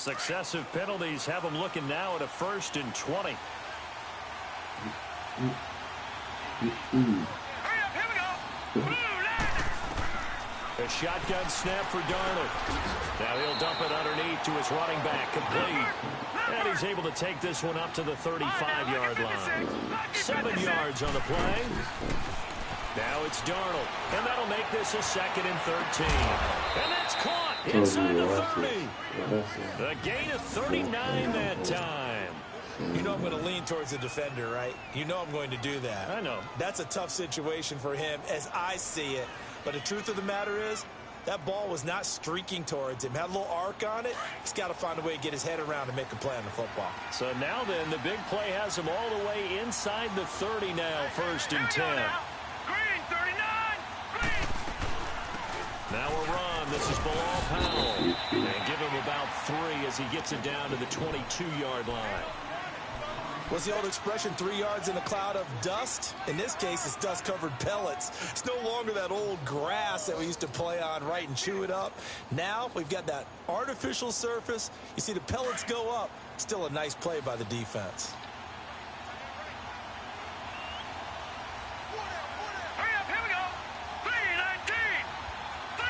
Successive penalties have them looking now at a 1st and 20. A shotgun snap for Darnold. Now he'll dump it underneath to his running back, complete. And he's able to take this one up to the 35-yard line. 7 yards on the play. Now it's Darnold, and that'll make this a 2nd and 13. And that's caught inside the 30. A gain of 39 that time. You know I'm going to lean towards the defender, right? You know I'm going to do that. I know. That's a tough situation for him as I see it. But the truth of the matter is, that ball was not streaking towards him. Had a little arc on it. He's got to find a way to get his head around and make a play on the football. So now then, the big play has him all the way inside the 30 now, 1st and 10. Green, 39! Green! Now a run. This is Bilal Powell. And give him about 3 as he gets it down to the 22-yard line. What's the old expression, 3 yards in a cloud of dust? In this case, it's dust-covered pellets. It's no longer that old grass that we used to play on, right, and chew it up. Now we've got that artificial surface. You see the pellets go up. Still a nice play by the defense. Hurry up, here we go! 3-19! 3-19!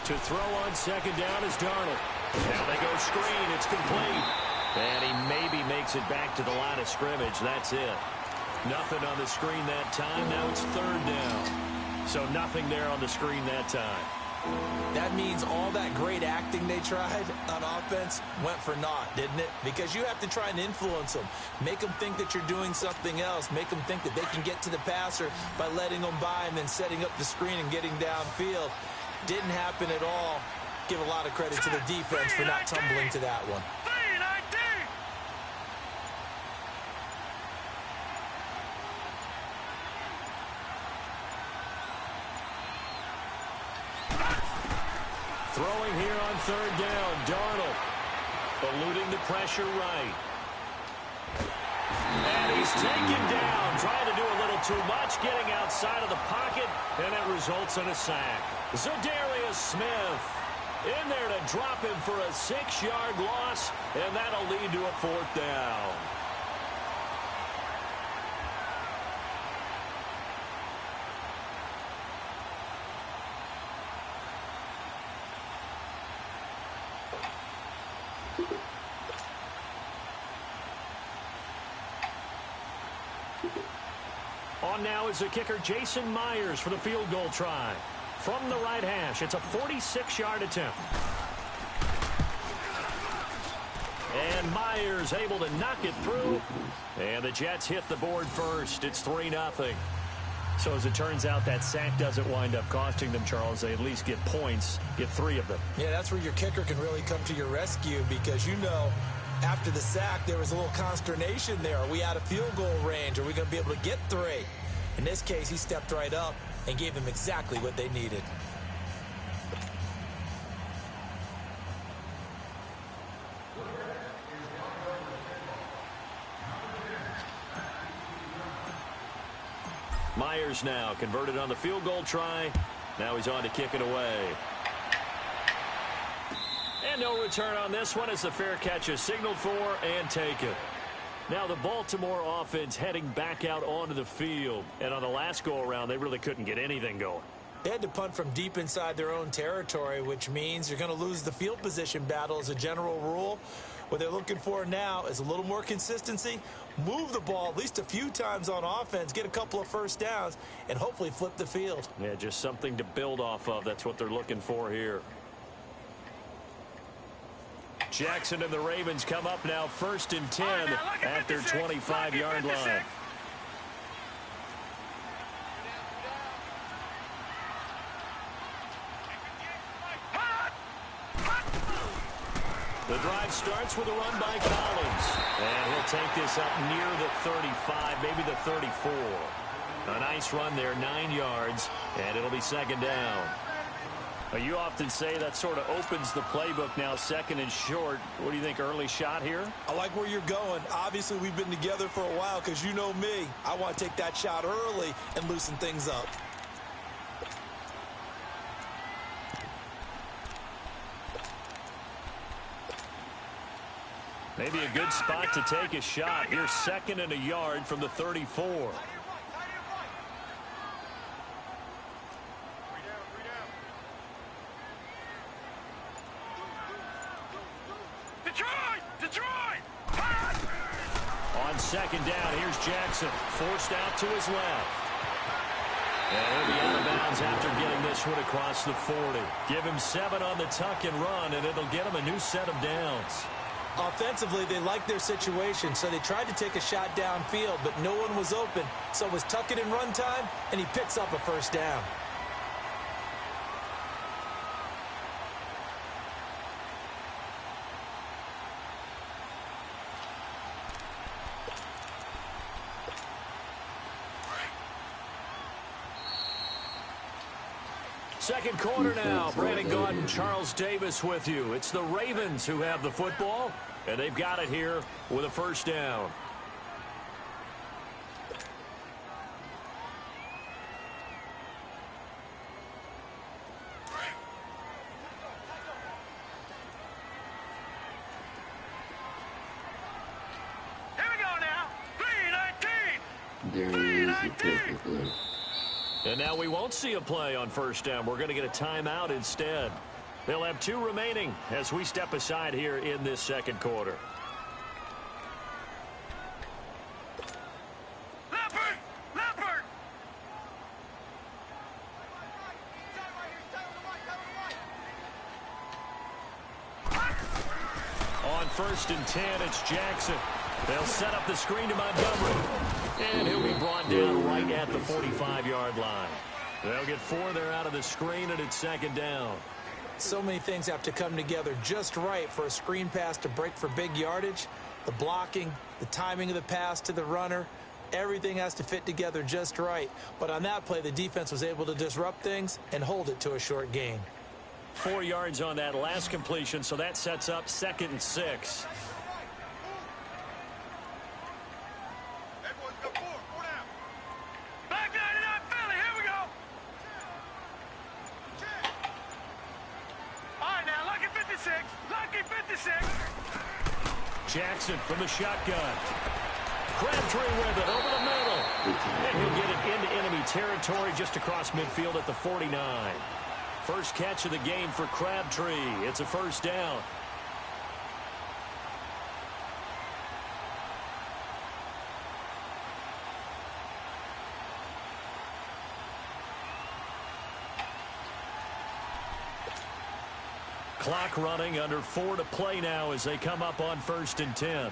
To throw on 2nd down is Darnold. Now they go screen. It's complete. And he maybe makes it back to the line of scrimmage. That's it. Nothing on the screen that time. Now it's 3rd down. So nothing there on the screen that time. That means all that great acting they tried on offense went for naught, didn't it? Because you have to try and influence them. Make them think that you're doing something else. Make them think that they can get to the passer by letting them by and then setting up the screen and getting downfield. Didn't happen at all. Give a lot of credit to the defense for not tumbling to that one. Throwing here on 3rd down, Darnold. Eluding the pressure right. And he's taken down, trying to do a little too much, getting outside of the pocket, and it results in a sack. Zadarius Smith in there to drop him for a 6-yard loss, and that'll lead to a 4th down. On now is the kicker Jason Myers for the field goal try. From the right hash, it's a 46-yard attempt. And Myers able to knock it through. And the Jets hit the board first. It's 3-0. So as it turns out, that sack doesn't wind up costing them, Charles. They at least get points, get 3 of them. Yeah, that's where your kicker can really come to your rescue because, you know, after the sack, there was a little consternation there. Are we out of field goal range? Are we going to be able to get 3? In this case, he stepped right up and gave them exactly what they needed. Myers now converted on the field goal try. Now he's on to kick it away. And no return on this one as the fair catch is signaled for and taken. Now the Baltimore offense heading back out onto the field. And on the last go-around, they really couldn't get anything going. They had to punt from deep inside their own territory, which means you're going to lose the field position battle as a general rule. What they're looking for now is a little more consistency, move the ball at least a few times on offense, get a couple of first downs, and hopefully flip the field. Yeah, just something to build off of. That's what they're looking for here. Jackson and the Ravens come up now 1st and 10 at their 25-yard line. The drive starts with a run by Collins. And he'll take this up near the 35, maybe the 34. A nice run there, 9 yards, and it'll be 2nd down. You often say that sort of opens the playbook now, 2nd and short. What do you think, early shot here? I like where you're going. Obviously, we've been together for a while because you know me. I want to take that shot early and loosen things up. Maybe a good spot to take a shot. Here's 2nd and a yard from the 34. Detroit! On 2nd down, here's Jackson. Forced out to his left. And he'll be out of bounds after getting this one across the 40. Give him 7 on the tuck and run, and it'll get him a new set of downs. Offensively, they liked their situation, so they tried to take a shot downfield, but no one was open. So it was tuck it and run time, and he picks up a first down. Second quarter now. Brandon Gaudin, Charles Davis with you. It's the Ravens who have the football, and they've got it here with a first down. Here we go now. 3-19. There is a perfect play. And now we won't see a play on first down. We're going to get a timeout instead. They'll have 2 remaining as we step aside here in this second quarter. Leopard! On 1st and 10, it's Jackson. They'll set up the screen to Montgomery. And he'll be brought down right at the 45-yard line. They'll get 4 there out of the screen, and it's 2nd down. So many things have to come together just right for a screen pass to break for big yardage. The blocking, the timing of the pass to the runner, everything has to fit together just right. But on that play, the defense was able to disrupt things and hold it to a short gain. 4 yards on that last completion, so that sets up 2nd and 6. Black 99 Philly, here we go. All right, now, lucky 56. Lucky 56. Jackson from the shotgun. Crabtree with it over the middle. And he'll get it into enemy territory just across midfield at the 49. First catch of the game for Crabtree. It's a first down. Clock running, under 4 to play now as they come up on 1st and 10.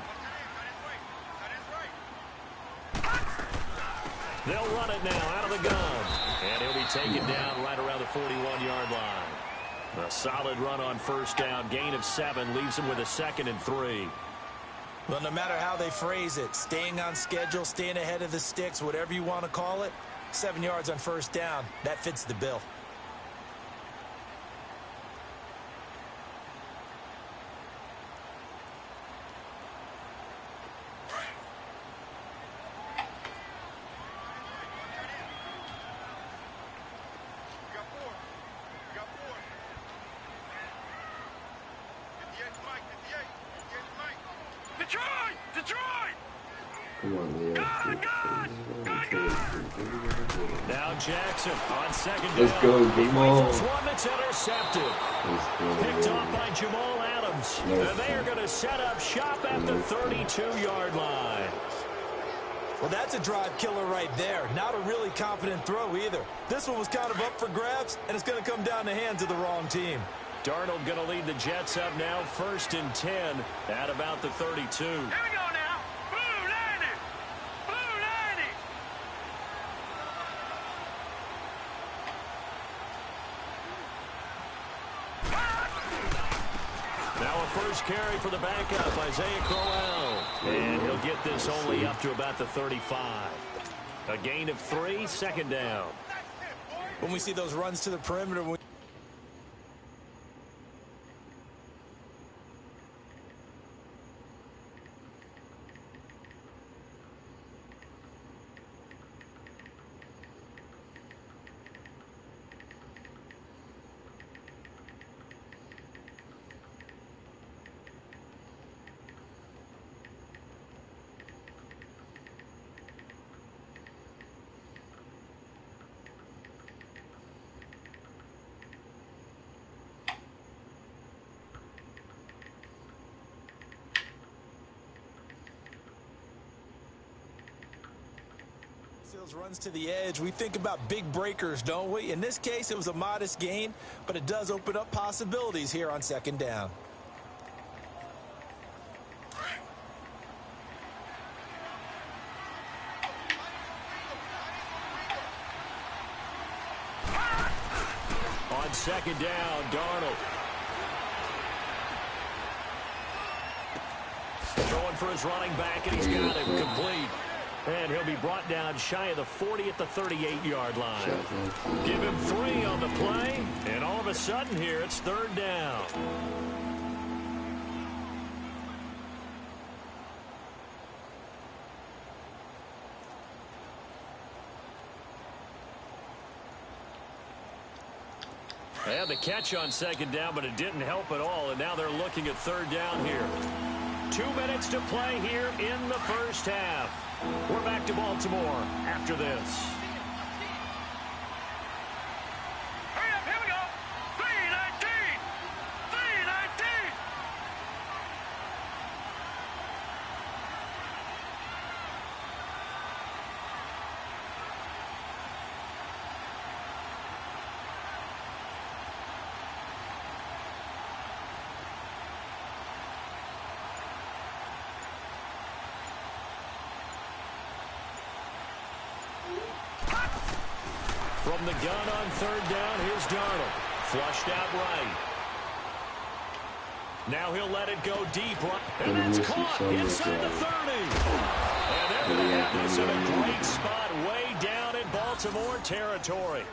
They'll run it now out of the gun. And he'll be taken down right around the 41-yard line. A solid run on first down. Gain of 7 leaves him with a 2nd and 3. Well, no matter how they phrase it, staying on schedule, staying ahead of the sticks, whatever you want to call it, 7 yards on first down, that fits the bill. Come on, Leo. Now Jackson on 2nd down. Let's go, Jamal. This one that's intercepted. Let's go, Picked man. off by Jamal Adams. Nice. And they are going to set up shop at the 32-yard line. Well, that's a drive killer right there. Not a really confident throw either. This one was kind of up for grabs, and it's going to come down the hands of the wrong team. Darnold going to lead the Jets up now, 1st and 10 at about the 32. Here we go now. Blue 90. Blue 90. Now a first carry for the backup, Isaiah Crowell. And he'll get this only up to about the 35. A gain of 3, 2nd down. When we see those runs to the perimeter, Seals runs to the edge. We think about big breakers, don't we? In this case, it was a modest gain, but it does open up possibilities here on second down. On second down, Darnold. Throwing for his running back, and he's got it complete. And he'll be brought down shy of the 40 at the 38-yard line. Give him 3 on the play, and all of a sudden here, it's third down. They had the catch on second down, but it didn't help at all, and now they're looking at third down here. 2 minutes to play here in the first half. We're back to Baltimore after this. Hurry up, here we go. 3:19. 3:19. From the gun on third down, here's Darnold. Flushed out right. Now he'll let it go deep. And that's caught inside the 30. And they're going to have this in a great spot way down in Baltimore territory.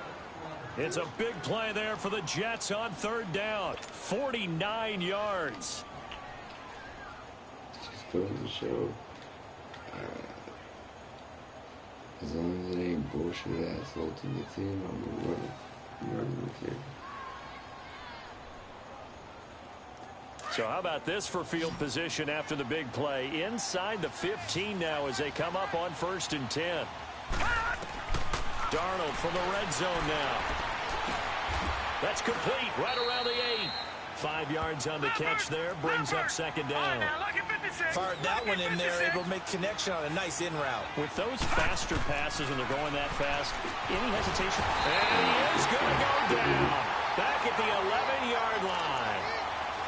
It's a big play there for the Jets on third down. 49 yards. Just goes to show. As long as it ain't bullshit ass ultimate team, I'm running with you. So how about this for field position after the big play? Inside the 15 now as they come up on 1st and 10. Darnold from the red zone now. That's complete right around the 8. 5 yards on the catch there, brings up second down. Fired that one in there, able to make connection on a nice in route. With those faster passes when they're going that fast, any hesitation? And he is going to go down. Back at the 11-yard line.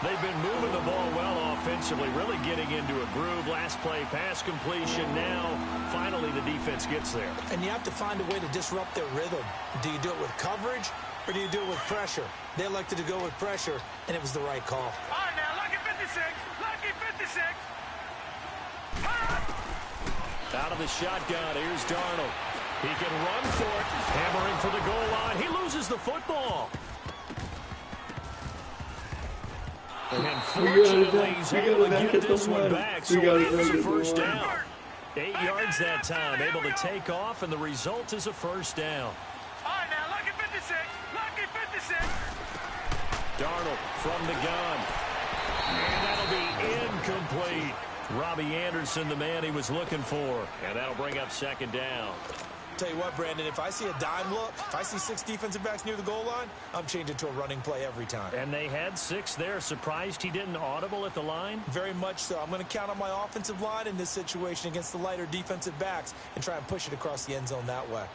They've been moving the ball well offensively, really getting into a groove. Last play, pass completion. Now, finally, the defense gets there. And you have to find a way to disrupt their rhythm. Do you do it with coverage, or do you do it with pressure? They elected to go with pressure, and it was the right call. All right, now, lucky 56. Lucky 56. Out of the shotgun, here's Darnold. He can run for it. Hammering for the goal line. He loses the football. And fortunately, he's able to get this one back, so it is a first down. 8 yards that time, able to take off, and the result is a first down. All right, now, lucky 56. Lucky 56. Darnold from the gun. And that'll be incomplete. Robbie Anderson, the man he was looking for. And that'll bring up second down. Tell you what, Brandon, if I see a dime look, if I see 6 defensive backs near the goal line, I'm changing to a running play every time. And they had 6 there. Surprised he didn't audible at the line? Very much so. I'm going to count on my offensive line in this situation against the lighter defensive backs and try and push it across the end zone that way.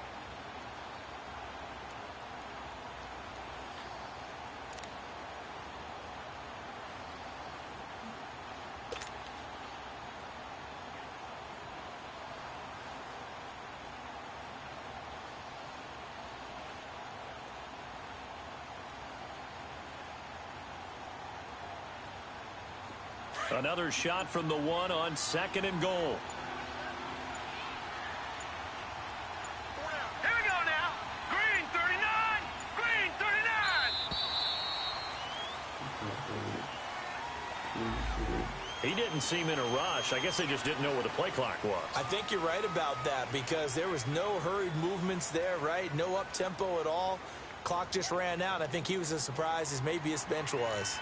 Another shot from the 1 on 2nd and goal. Here we go now. Green 39. Green 39. He didn't seem in a rush. I guess they just didn't know where the play clock was. I think you're right about that because there was no hurried movements there, right? No up-tempo at all. Clock just ran out. I think he was as surprised as maybe his bench was.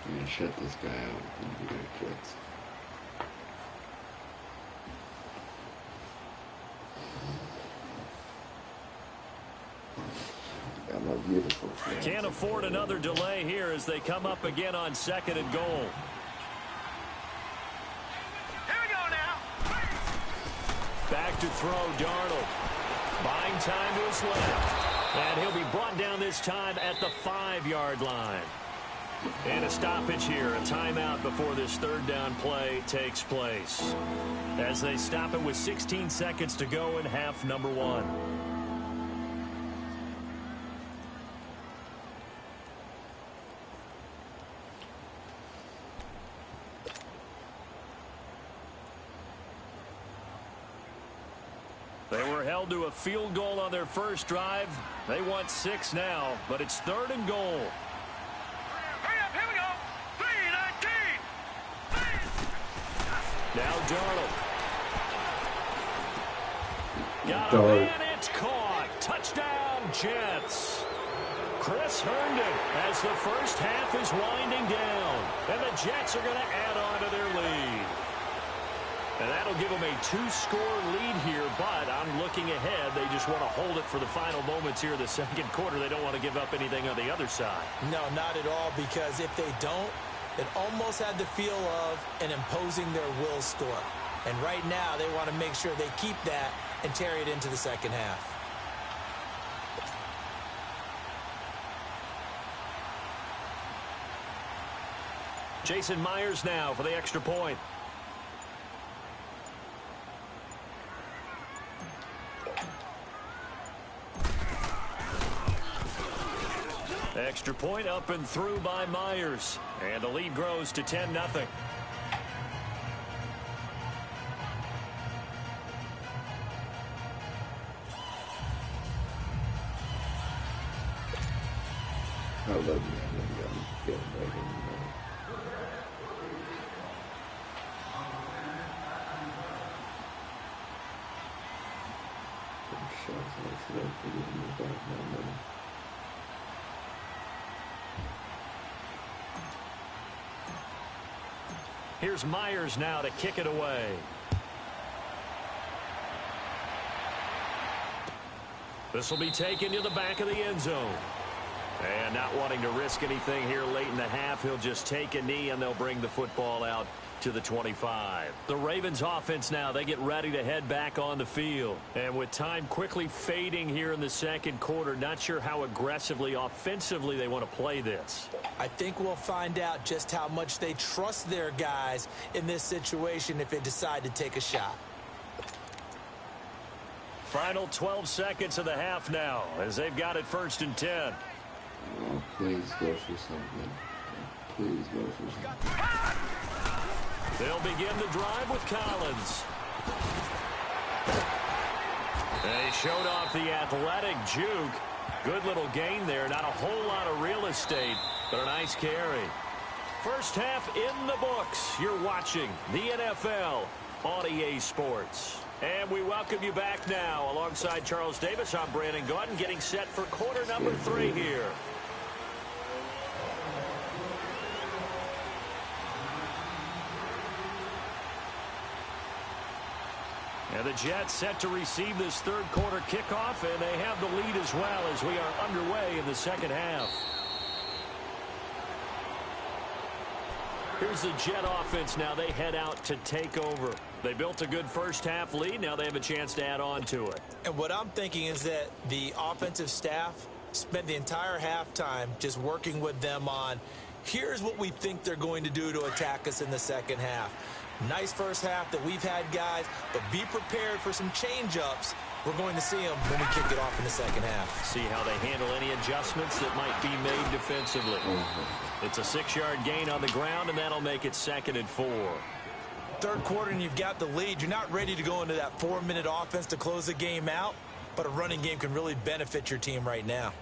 I'm gonna shut this guy out and be their kids. Got my Beautiful play. Can't afford another delay here as they come up again on 2nd and goal. Here we go now. Back to throw, Darnold. Buying time to his left. And he'll be brought down this time at the 5-yard line. And a stoppage here, a timeout before this 3rd down play takes place. As they stop it with 16 seconds to go in half number 1. They were held to a field goal on their first drive. They want 6 now, but it's 3rd and goal. Hurry up, here we go. 3:19. Now Darnold. Got a Darnold. man, it's caught. Touchdown, Jets. Chris Herndon as the first half is winding down. And the Jets are going to add on to their lead. And that'll give them a 2-score lead here, but I'm looking ahead. They just want to hold it for the final moments here in the 2nd quarter. They don't want to give up anything on the other side. No, not at all, because if they don't, it almost had the feel of an imposing their will score. And right now, they want to make sure they keep that and carry it into the 2nd half. Jason Myers now for the extra point. Extra point up and through by Myers. And the lead grows to 10-0. I love you. Get right in shots like that for you in the back now. Here's Myers now to kick it away. This will be taken to the back of the end zone. And not wanting to risk anything here late in the half, he'll just take a knee and they'll bring the football out to the 25. The Ravens offense now, they get ready to head back on the field. And with time quickly fading here in the 2nd quarter, not sure how aggressively, offensively they want to play this. I think we'll find out just how much they trust their guys in this situation if they decide to take a shot. Final 12 seconds of the half now as they've got it 1st and 10. Oh, please go for something. Please go for something. They'll begin the drive with Collins. They showed off the athletic juke. Good little gain there. Not a whole lot of real estate, but a nice carry. First half in the books. You're watching the NFL on EA Sports. And we welcome you back now. Alongside Charles Davis, I'm Brandon Gaudin, getting set for quarter number 3 here. And the Jets set to receive this 3rd quarter kickoff, and they have the lead as well as we are underway in the 2nd half. Here's the Jet offense now. They head out to take over. They built a good first half lead. Now they have a chance to add on to it. And what I'm thinking is that the offensive staff spent the entire halftime just working with them on, here's what we think they're going to do to attack us in the 2nd half. Nice first half that we've had, guys, but be prepared for some change-ups. We're going to see them when we kick it off in the 2nd half. See how they handle any adjustments that might be made defensively. It's a 6-yard gain on the ground, and that'll make it 2nd and 4. 3rd quarter, and you've got the lead. You're not ready to go into that 4-minute offense to close the game out, but a running game can really benefit your team right now.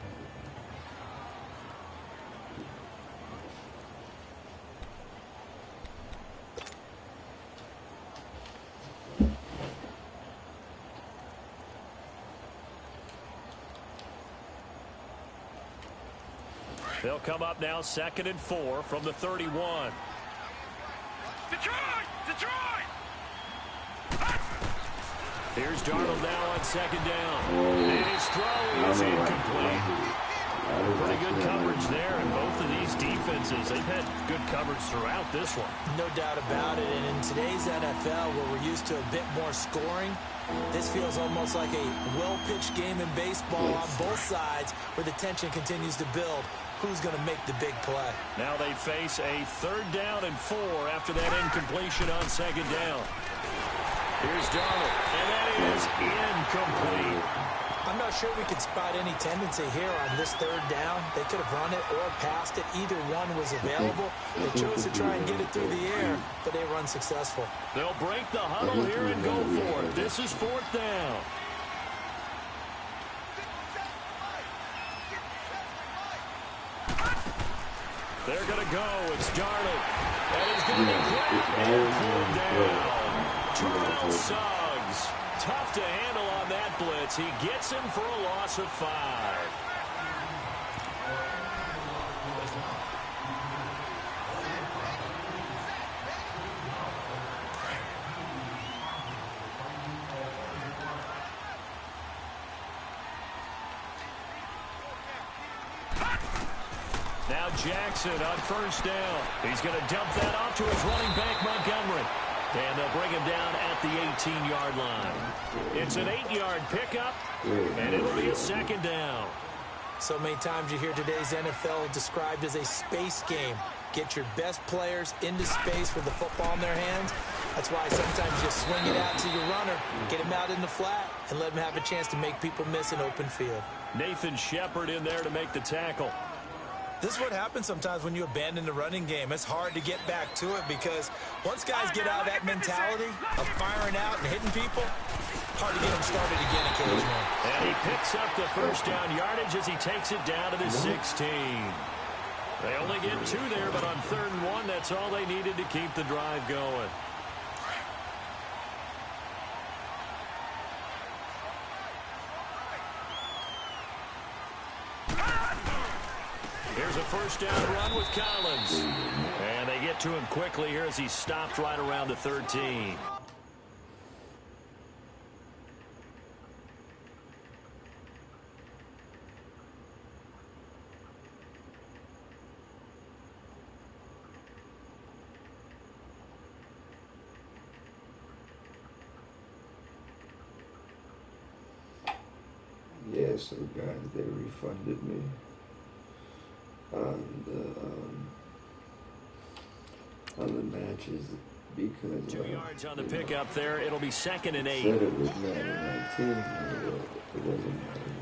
They'll come up now 2nd and 4 from the 31. Detroit! Detroit! Here's Darnold now on 2nd down. And his throw is incomplete. Pretty good coverage there, and both of these defenses, they've had good coverage throughout this one. No doubt about it, and in today's NFL, where we're used to a bit more scoring, this feels almost like a well-pitched game in baseball on both sides where the tension continues to build. Who's going to make the big play? Now they face a 3rd down and 4 after that incompletion on 2nd down. Here's Darnold, and that is incomplete. I'm not sure we could spot any tendency here on this 3rd down. They could have run it or passed it. Either one was available. They chose to try and get it through the air, but they were unsuccessful. They'll break the huddle here and go for it. This is 4th down. They're going to go. It's Darnold. And he's going to be grabbed and pulled down. Terrell Suggs. Tough to handle on that blitz. He gets him for a loss of 5. Now Jackson on 1st down. He's going to dump that off to his running back, Montgomery. And they'll bring him down at the 18-yard line. It's an 8-yard pickup, and it'll be a 2nd down. So many times you hear today's NFL described as a space game. Get your best players into space with the football in their hands. That's why sometimes you swing it out to your runner, get him out in the flat, and let him have a chance to make people miss an open field. Nathan Shepard in there to make the tackle. This is what happens sometimes when you abandon the running game. It's hard to get back to it because once guys get out of that mentality of firing out and hitting people, hard to get them started again occasionally. And he picks up the 1st down yardage as he takes it down to the 16. They only get 2 there, but on 3rd and 1, that's all they needed to keep the drive going. Here's a 1st down run with Collins. And they get to him quickly here as he stopped right around the 13. Yeah, so guys, they refunded me on the matches because 2 yards on the pickup there. It'll be 2nd and 8. said it was Madden 19, it wasn't Madden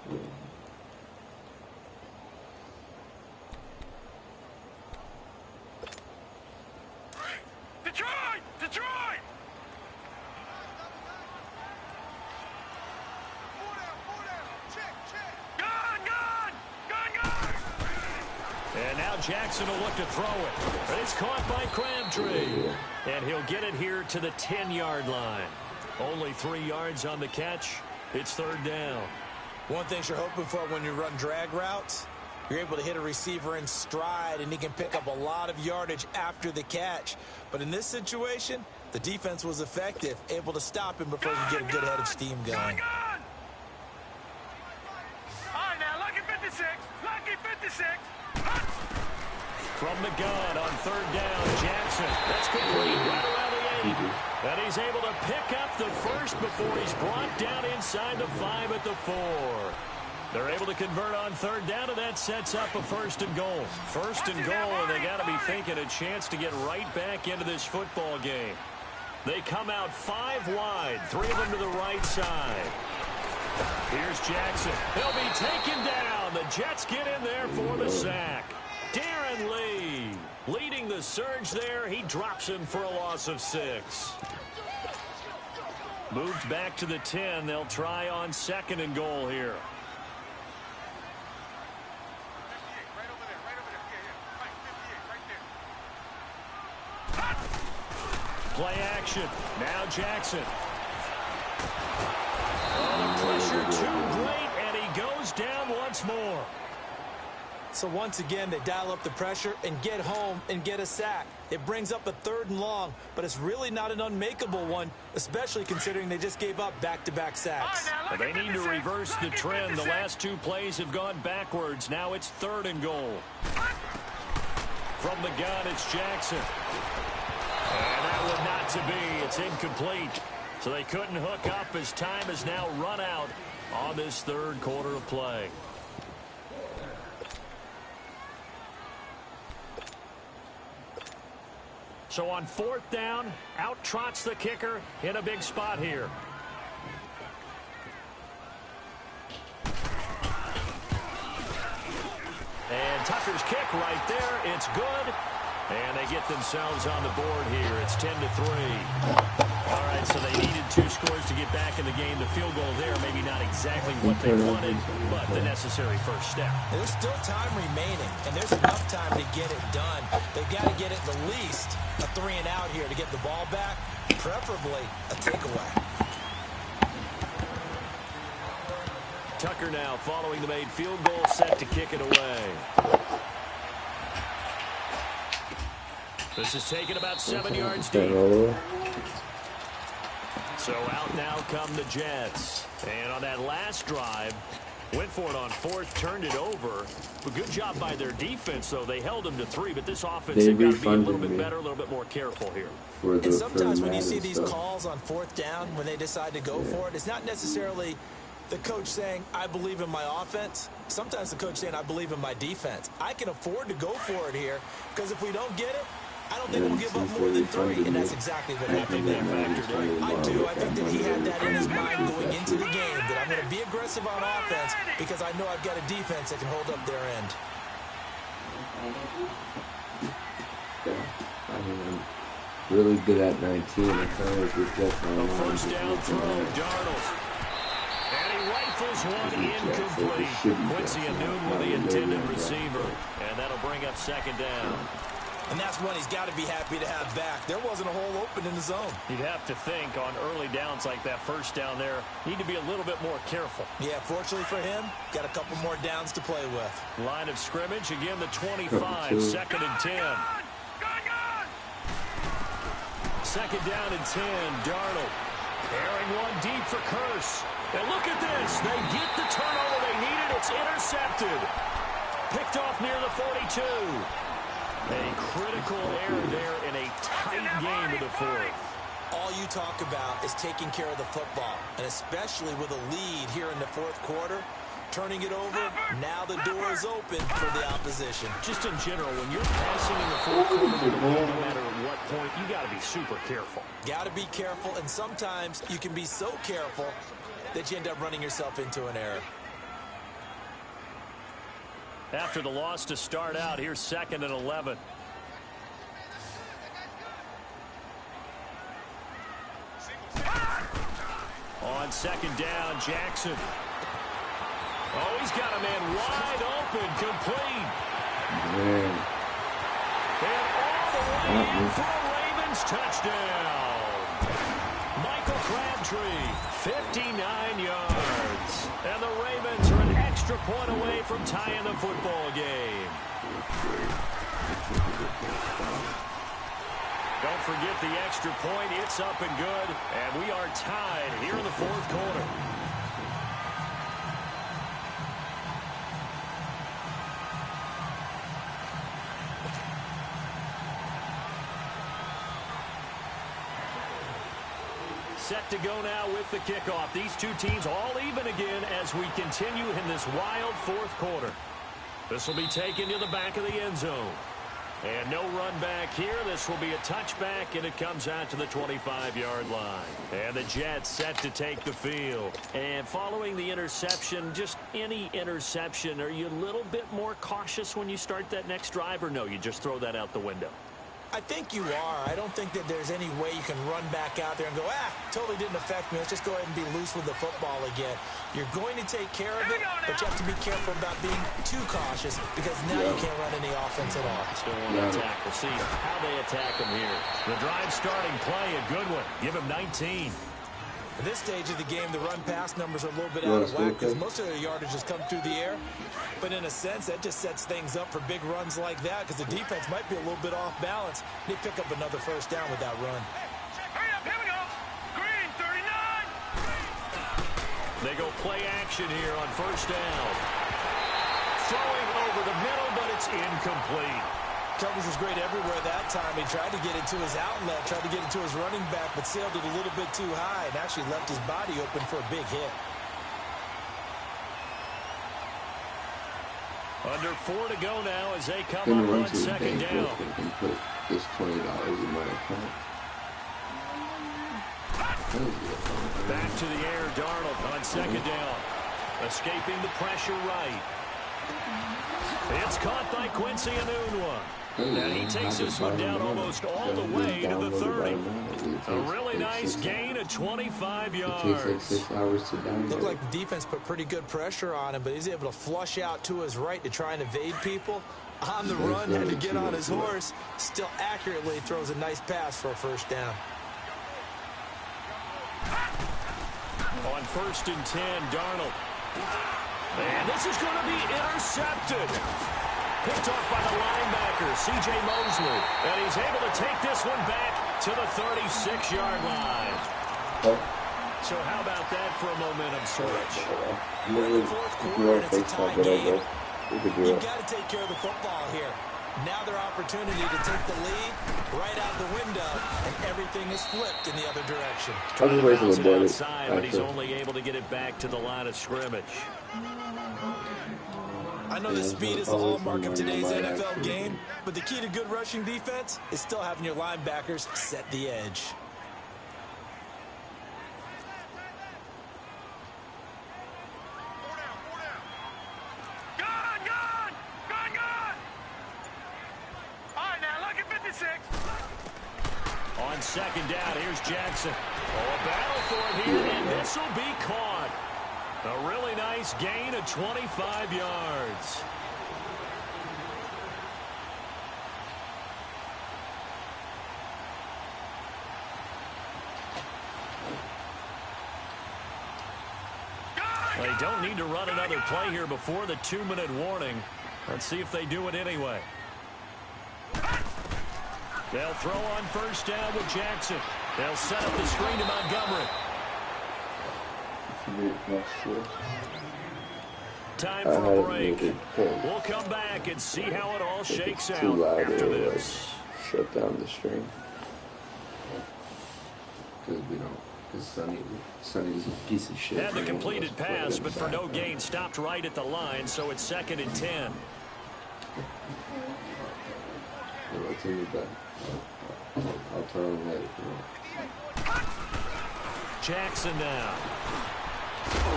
19. Yeah. Detroit! Detroit! And now Jackson will look to throw it. But it's caught by Crabtree. And he'll get it here to the 10-yard line. Only 3 yards on the catch. It's 3rd down. One thing you're hoping for when you run drag routes, you're able to hit a receiver in stride, and he can pick up a lot of yardage after the catch. But in this situation, the defense was effective, able to stop him before he could get a good head of steam going. All right, now, lucky 56. Lucky 56. From the gun on 3rd down, Jackson. That's complete right around the 8. And he's able to pick up the first before he's brought down inside the 5 at the 4. They're able to convert on 3rd down, and that sets up a 1st and goal. 1st and goal, and they got to be thinking a chance to get right back into this football game. They come out 5 wide, 3 of them to the right side. Here's Jackson. He'll be taken down. The Jets get in there for the sack. Darren Lee leading the surge there. He drops him for a loss of 6. Moved back to the 10. They'll try on 2nd and goal here. Play action. Now Jackson. Oh, the pressure too great, and he goes down once more. So once again, they dial up the pressure and get home and get a sack. It brings up a 3rd and long, but it's really not an unmakeable one, especially considering they just gave up back-to-back sacks. Well, they need to reverse the trend. The last 2 plays have gone backwards. Now it's 3rd and goal. From the gun, it's Jackson. And that one not to be. It's incomplete. So they couldn't hook up as time has now run out on this 3rd quarter of play. So on 4th down, out trots the kicker in a big spot here. And Tucker's kick right there. It's good. And they get themselves on the board here. It's 10-3. All right, so they needed 2 scores to get back in the game. The field goal there, maybe not exactly what they wanted, but the necessary first step. There's still time remaining, and there's enough time to get it done. They've got to get it the least a 3-and-out here to get the ball back, preferably a takeaway. Tucker now following the made field goal, set to kick it away. This is taken about 7 yards deep. So out now come the Jets. And on that last drive, went for it on 4th, turned it over. A good job by their defense, though. They held them to 3, but this offense has got to be a little bit better, a little bit more careful here. And sometimes when you see these calls on 4th down, when they decide to go for it, it's not necessarily the coach saying, I believe in my offense. Sometimes the coach saying, I believe in my defense. I can afford to go for it here, because if we don't get it, I don't think we'll give up more than 3, and that's exactly what happened there. I do. I think that he had that in his mind going into the game, that I'm going to be aggressive on offense because I know I've got a defense that can hold up their end. Yeah, I mean, I'm really good at 19. I kind of was just the first down throw, Darnold. And he rifles one incomplete. Quincy Anoon with the intended receiver, and that'll bring up 2nd down. And that's one he's got to be happy to have back. There wasn't a hole open in the zone. You'd have to think on early downs like that first down there, need to be a little bit more careful. Yeah, fortunately for him, got a couple more downs to play with. Line of scrimmage, again the 25, 2nd and 10. 2nd down and 10, Darnold. Airing one deep for Curse. And look at this. They get the turnover they needed. It's intercepted. Picked off near the 42. A critical error there in a tight game in the 4th. All you talk about is taking care of the football, and especially with a lead here in the 4th quarter, turning it over, now the door is open for the opposition. Just in general, when you're passing in the 4th quarter, no matter at what point, you got to be super careful. Got to be careful, and sometimes you can be so careful that you end up running yourself into an error. After the loss to start out, here's 2nd and 11. On 2nd down, Jackson. Oh, he's got a man wide open, complete. Man. And all the way in for a Ravens touchdown. Michael Crabtree, 59 yards. And the Ravens are an extra point away from tying the football game. Don't forget the extra point. It's up and good. And we are tied here in the 4th quarter. Set to go now with the kickoff. These two teams all even again as we continue in this wild 4th quarter. This will be taken to the back of the end zone. And no run back here. This will be a touchback, and it comes out to the 25-yard line. And the Jets set to take the field. And following the interception, just any interception, are you a little bit more cautious when you start that next drive, or no, you just throw that out the window? I think you are. I don't think that there's any way you can run back out there and go, totally didn't affect me. Let's just go ahead and be loose with the football again. You're going to take care of it, but you have to be careful about being too cautious because now you can't run any offense at all. Still want to attack. We'll see how they attack him here. The drive starting play, a good one. Give him 19. At this stage of the game, the run-pass numbers are a little bit out of whack because most of their yardage has come through the air. But in a sense, that just sets things up for big runs like that because the defense might be a little bit off balance. They pick up another first down with that run. Hurry up, here we go. Green, 39. They go play action here on first down. Throwing over the middle, but it's incomplete. Coverage was great everywhere that time. He tried to get it to his outlet, tried to get it to his running back, but sailed it a little bit too high and actually left his body open for a big hit. Under 4 to go now as they come up on second down. And put this $20 in my account. Back to the air, Darnold on second down. Escaping the pressure right. It's caught by Quincy Enunwa. And he takes this one down almost all the way to the 30. A really nice gain of 25 yards. It takes like 6 hours to download. Looked like the defense put pretty good pressure on him, but he's able to flush out to his right to try and evade people. On the run, had to get on his horse. Still accurately throws a nice pass for a first down. On 1st and 10, Darnold. And this is going to be intercepted. Picked off by the linebacker, C.J. Mosley. And he's able to take this one back to the 36-yard line. So how about that for a momentum switch? We're in the fourth quarter, and it's a tie game. You've got to take care of the football here. Now their opportunity to take the lead right out the window, and everything is flipped in the other direction. Trying to bounce it outside, but he's only able to get it back to the line of scrimmage. I know the speed is the hallmark of today's NFL game, but the key to good rushing defense is still having your linebackers set the edge. On second down, here's Jackson. Oh, a battle for it here, and this will be caught. A really nice gain of 25 yards. They don't need to run another play here before the 2-minute warning. Let's see if they do it anyway. They'll throw on first down with Jackson. They'll set up the screen to Montgomery. Time for a break. We'll come back and see how it all shakes out after this. Shut down the stream. Because we don't. Because Sonny's a piece of shit. Had the completed pass, but for no gain, stopped right at the line, so it's 2nd and 10. I'll tell you that. I'll turn him later. Jackson now.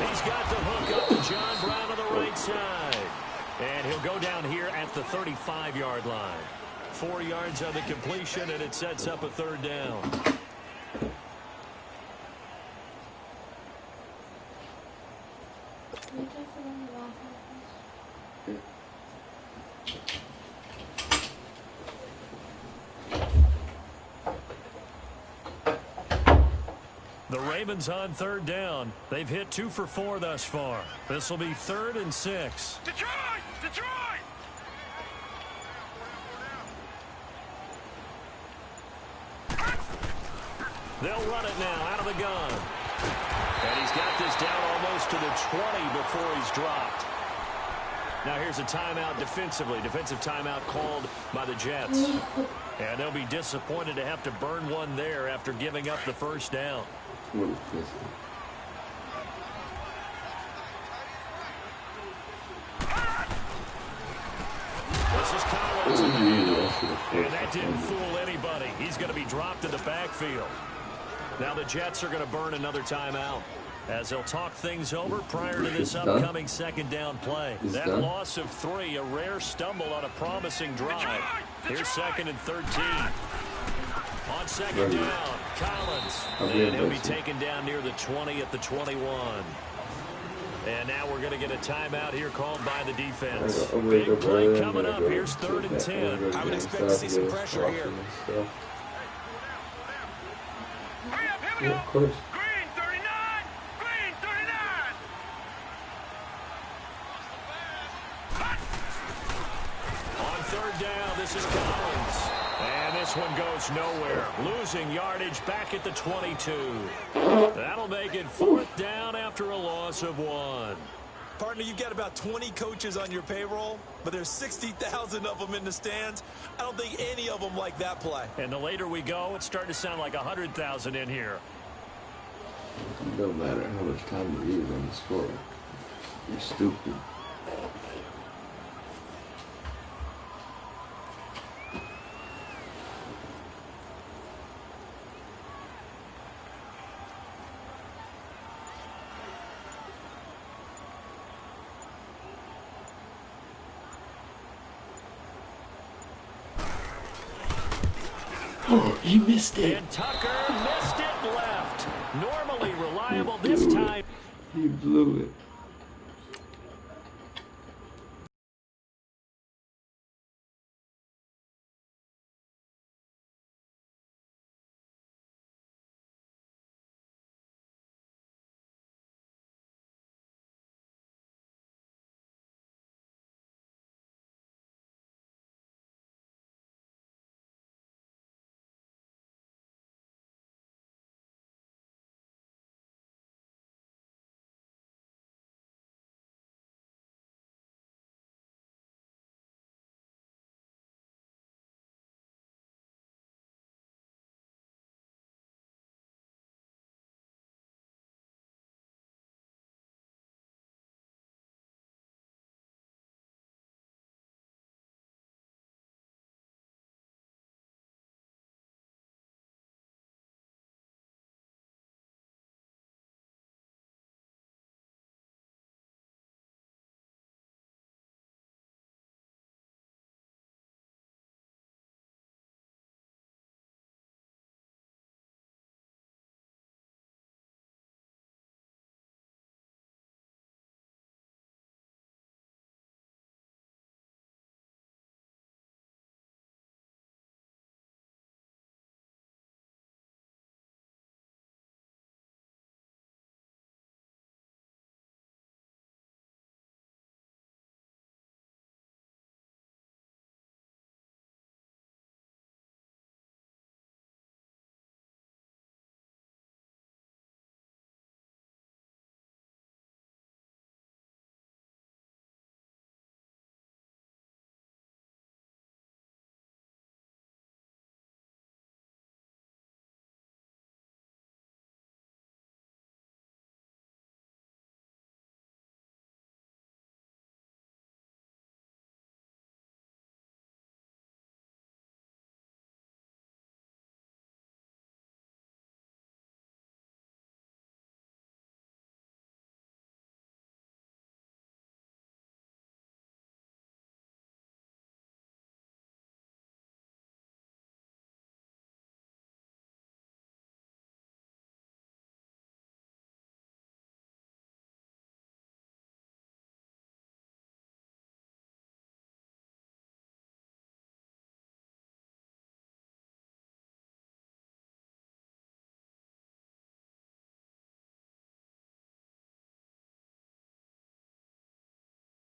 He's got the hook up to John Brown on the right side. And he'll go down here at the 35-yard line. 4 yards on the completion, and it sets up a 3rd down. The Ravens on 3rd down. They've hit 2 for 4 thus far. This will be 3rd and 6. Detroit! Detroit! They'll run it now out of the gun. And he's got this down almost to the 20 before he's dropped. Now here's a timeout defensively. Defensive timeout called by the Jets. And they'll be disappointed to have to burn one there after giving up the first down. This is Collins. And that didn't fool anybody. He's going to be dropped in the backfield. Now the Jets are going to burn another timeout as they'll talk things over prior to this upcoming 2nd down play. That loss of 3, a rare stumble on a promising drive. Here's 2nd and 13. On 2nd down, Collins. And he'll be taken down near the 20 at the 21. And now we're going to get a timeout here called by the defense. Big play coming up. Here's 3rd and 10. I would expect to see some pressure here. Hurry up, here we go. Of course. Green, 39. gets nowhere. Losing yardage back at the 22. That'll make it 4th down after a loss of 1. Partner, you've got about 20 coaches on your payroll, but there's 60,000 of them in the stands. I don't think any of them like that play. And the later we go, it's starting to sound like 100,000 in here. No matter how much time you use on the score, you're stupid. Oh, he missed it. And Tucker missed it left. Normally reliable this time. He blew it.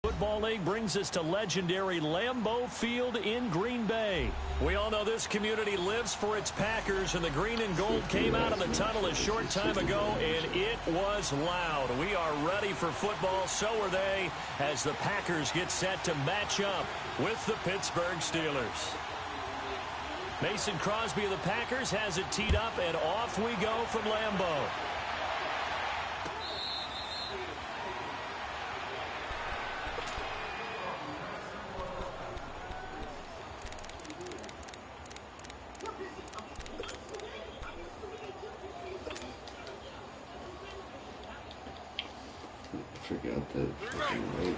Football League brings us to legendary Lambeau Field in Green Bay. We all know this community lives for its Packers, and the green and gold came out of the tunnel a short time ago, and it was loud. We are ready for football, so are they, as the Packers get set to match up with the Pittsburgh Steelers. Mason Crosby of the Packers has it teed up, and off we go from Lambeau. Forgot that fucking radio.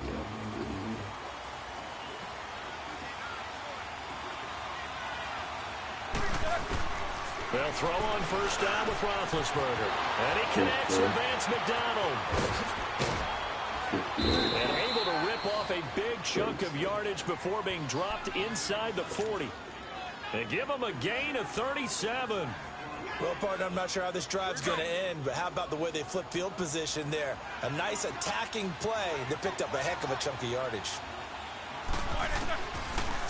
They'll throw on first down with Roethlisberger. And he connects with Vance McDonald. And able to rip off a big chunk of yardage before being dropped inside the 40. And give him a gain of 37. Well, partner, I'm not sure how this drive's going to end, but how about the way they flip field position there? A nice attacking play that picked up a heck of a chunk of yardage.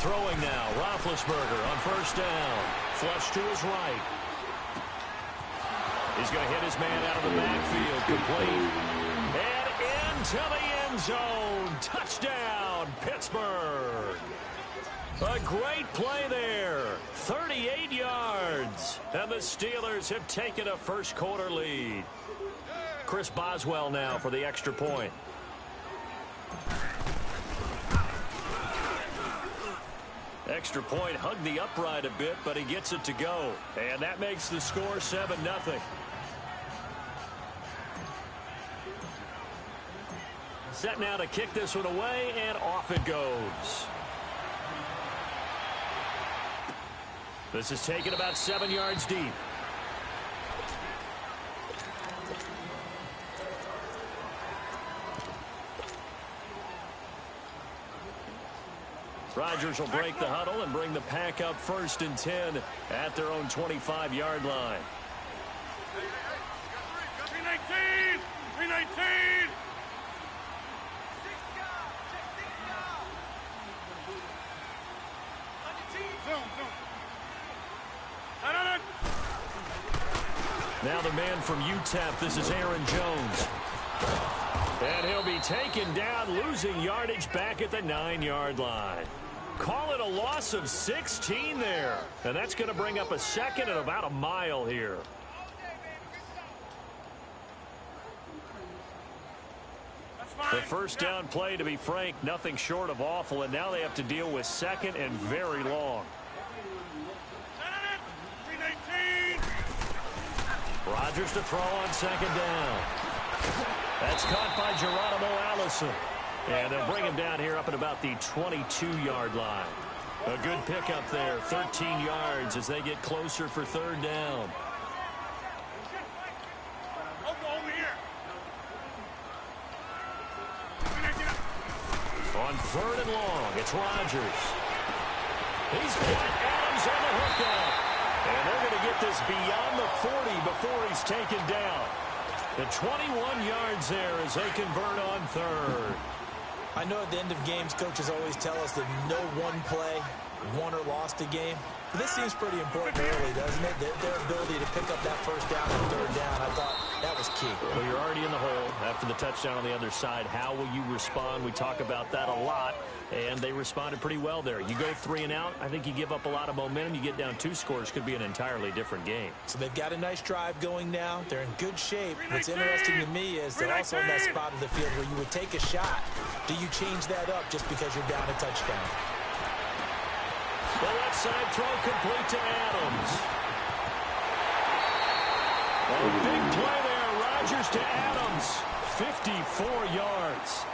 Throwing now, Roethlisberger on first down. Flush to his right. He's going to hit his man out of the backfield. Complete. And into the end zone. Touchdown, Pittsburgh. A great play there. 38 yards. And the Steelers have taken a first-quarter lead. Chris Boswell now for the extra point. Extra point hugged the upright a bit, but he gets it to go. And that makes the score 7-0. Set now to kick this one away, and off it goes. This is taken about 7 yards deep. Rodgers will break the huddle and bring the pack up 1st and 10 at their own 25-yard line. 319! 319! Now the man from UTEP, this is Aaron Jones. And he'll be taken down, losing yardage back at the 9-yard line. Call it a loss of 16 there. And that's going to bring up a second and about a mile here. The first down play, to be frank, nothing short of awful. And now they have to deal with 2nd and very long. Rodgers to throw on 2nd down. That's caught by Geronimo Allison. And they'll bring him down here up at about the 22-yard line. A good pickup there, 13 yards as they get closer for 3rd down. On 3rd and long, it's Rodgers. He's got Adams on the hookup. And they're going to get this beyond the 40 before he's taken down. The 21 yards there as they convert on 3rd. I know at the end of games, coaches always tell us that no one play won or lost a game. But this seems pretty important early, doesn't it? Their ability to pick up that 1st down and 3rd down, I thought that was key. Well, you're already in the hole after the touchdown on the other side. How will you respond? We talk about that a lot, and they responded pretty well there. You go 3 and out, I think you give up a lot of momentum. You get down 2 scores, could be an entirely different game. So they've got a nice drive going now. They're in good shape. What's interesting to me is they're also in that spot of the field where you would take a shot. Do you change that up just because you're down a touchdown? The left side throw complete to Adams. A big play there. Rodgers to Adams. 54 yards.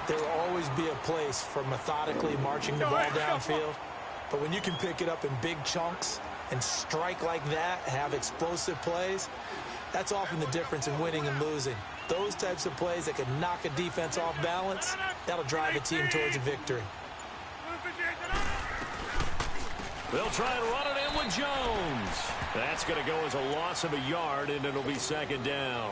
There will always be a place for methodically marching the ball downfield. But when you can pick it up in big chunks and strike like that, have explosive plays, that's often the difference in winning and losing. Those types of plays that can knock a defense off balance, that'll drive a team towards a victory. They'll try and run it in with Jones. That's going to go as a loss of a yard, and it'll be 2nd down.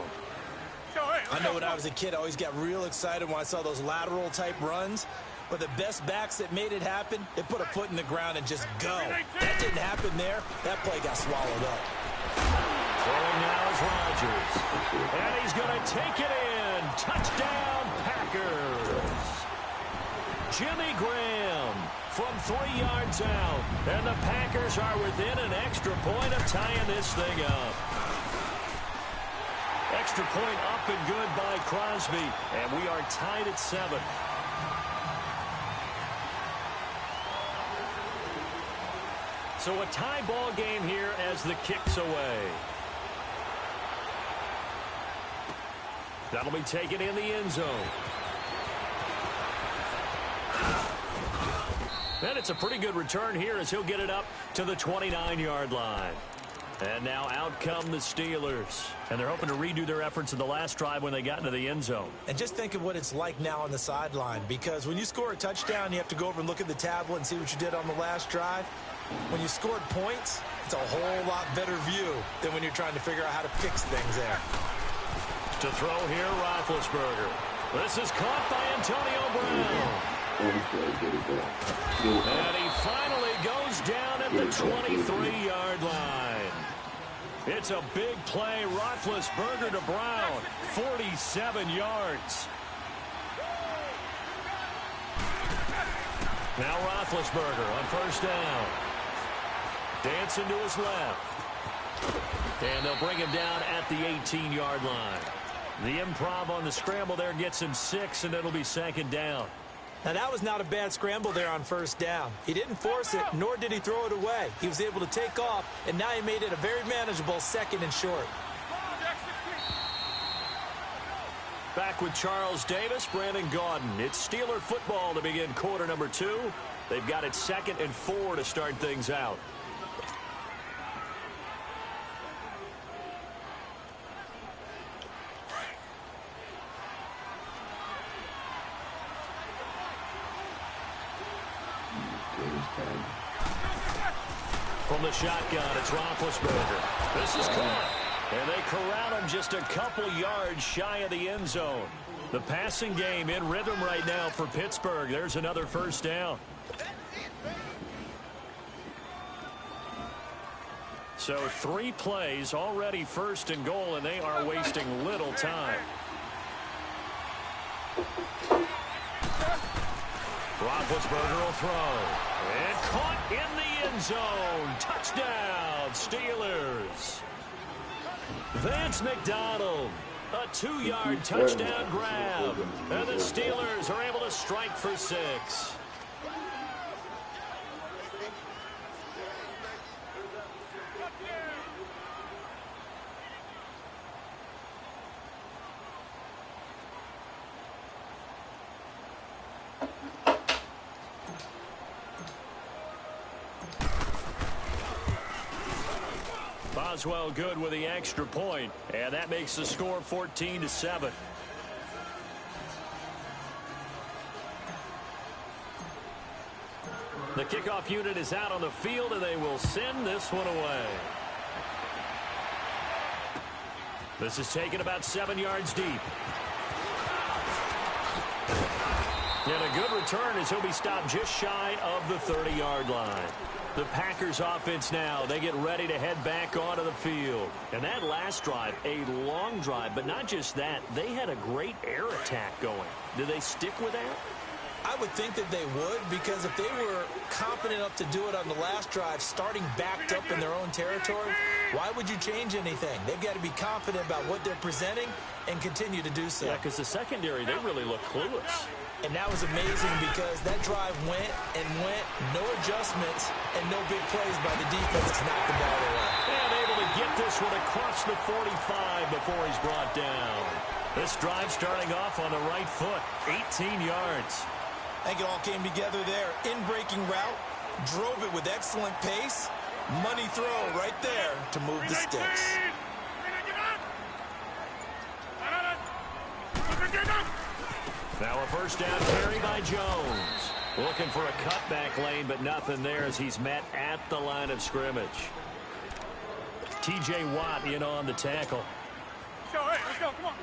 I know when I was a kid, I always got real excited when I saw those lateral-type runs. But the best backs that made it happen, they put a foot in the ground and just go. That didn't happen there. That play got swallowed up. Throwing now is Rodgers. And he's going to take it in. Touchdown, Packers. Jimmy Graham from 3 yards out. And the Packers are within an extra point of tying this thing up. Extra point up and good by Crosby. And we are tied at 7. So a tie ball game here as the kick's away. That'll be taken in the end zone. And it's a pretty good return here as he'll get it up to the 29-yard line. And now out come the Steelers. And they're hoping to redo their efforts in the last drive when they got into the end zone. And just think of what it's like now on the sideline. Because when you score a touchdown, you have to go over and look at the tablet and see what you did on the last drive. When you scored points, it's a whole lot better view than when you're trying to figure out how to fix things there. To throw here, Roethlisberger. This is caught by Antonio Brown. And he finally goes down at the 23-yard line. It's a big play. Roethlisberger to Brown. 47 yards. Now Roethlisberger on first down. Dancing to his left. And they'll bring him down at the 18-yard line. The improv on the scramble there gets him 6, and it'll be second down. Now, that was not a bad scramble there on first down. He didn't force it, nor did he throw it away. He was able to take off, and now he made it a very manageable second and short. Back with Charles Davis, Brandon Gaudin. It's Steeler football to begin quarter number 2. They've got it 2nd and 4 to start things out. From the shotgun, it's Roethlisberger. This is caught. And they corral him just a couple yards shy of the end zone. The passing game in rhythm right now for Pittsburgh. There's another first down. So 3 plays, already first and goal, and they are wasting little time. Roethlisberger will throw. And caught in the end zone. Touchdown, Steelers. Vance McDonald, a 2-yard touchdown grab. And the Steelers are able to strike for 6. Boswell good with the extra point, and that makes the score 14-7. The kickoff unit is out on the field, and they will send this one away. This is taken about 7 yards deep. And a good return as he'll be stopped just shy of the 30-yard line. The Packers offense now, they get ready to head back onto the field. And that last drive, a long drive, but not just that, they had a great air attack going. Do they stick with that? I would think that they would, because if they were confident enough to do it on the last drive, starting backed up in their own territory, why would you change anything? They've got to be confident about what they're presenting and continue to do so. Yeah, because the secondary, they really look clueless. And that was amazing because that drive went and went, no adjustments, and no big plays by the defense to knock the ball away. And able to get this one across the 45 before he's brought down. This drive starting off on the right foot, 18 yards. I think it all came together there. In-breaking route, drove it with excellent pace. Money throw right there to move the sticks. Now a first down carry by Jones. Looking for a cutback lane, but nothing there as he's met at the line of scrimmage. T.J. Watt in on the tackle. Let's go, hey, let's go, come on.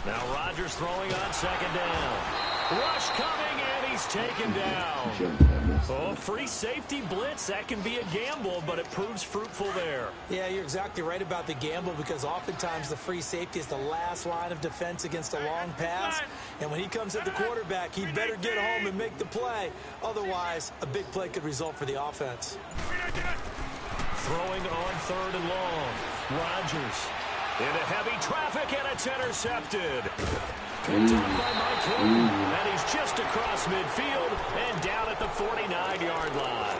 Now Rodgers throwing on second down. Rush coming, and he's taken down. Oh, free safety blitz. That can be a gamble, but it proves fruitful there. Yeah, you're exactly right about the gamble because oftentimes the free safety is the last line of defense against a long pass. And when he comes at the quarterback, he better get home and make the play. Otherwise, a big play could result for the offense. Throwing on third and long. Rodgers into heavy traffic, and it's intercepted. Picked up by Mike Hilton, and he's just across midfield and down at the 49-yard line.